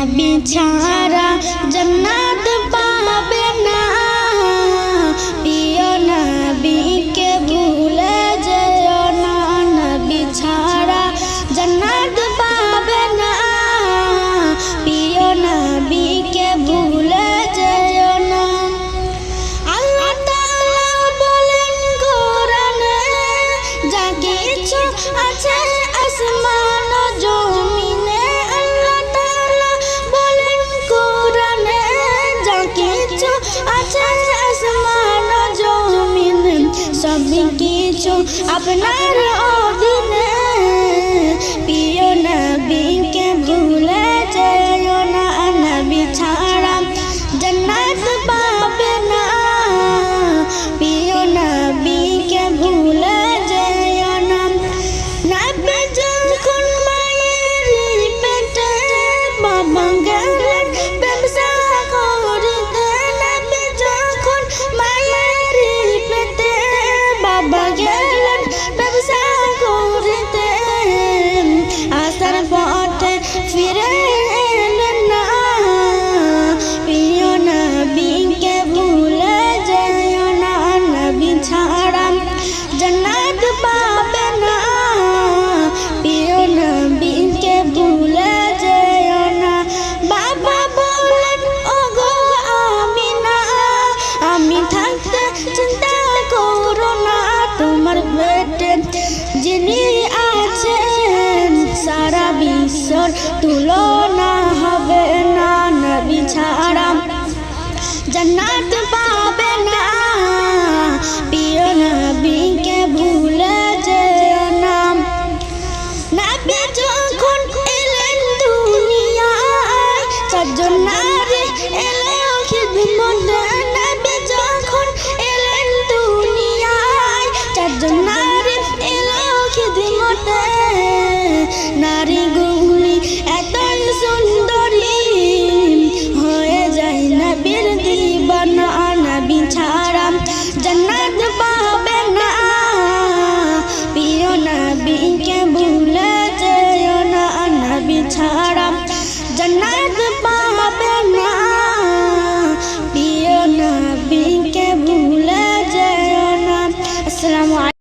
নবী ছাড়া জান্নাত পাবে না, প্রিয় নবীকে ভুলে যেও না। নবী ছাড়া জান্নাত পাবে না, প্রিয় নবীকে ভুলে যেও না। আল্লাহ তাআলা বলেন কোরআনে, যা কিছু আছে আসমান ও জমিনে। আল্লাহ তাআলা বলেন কোরআনে, যা কিছু আছে আসমান ও জমিনে, সব কিছু আপনার অধীনে। প্রিয় নবীকে ভুলে যেও না, নবী ছাড়া জান্নাত পাবে না, প্রিয় নবীকে ভুলে যেও না। নবী যখন মায়ের পেটে, বাবা গেলেন ব্যবসা করিতে। নবী যখন মায়ের পেটে, বাবা গেলেন ব্যবসা করিতে। আসার পথে ফিরে এলেন না, প্রিয় নবীকে ভুলে যেও না। নবী ছাড়া জান্নাত পাবে না, প্রিয় নবীকে ভুলে যেও না। বাবা বলেন, ওগো আমিনা, আমি থাকতে চিন্তা করো না, তোমার পেটে যিনি আছেন সারা বিশ্বর তুলনা হবে না। নবী ছাড়া জান্নাত পাবে না, প্রিয় নবীকে ভুলে যেও না। নবী যখন এলেন দুনিয়ায়, চারজন নারী এলো খিদমতে। নবী যখন এলেন দুনিয়ায়, চারজন নারী এলো খিদমতে। নারী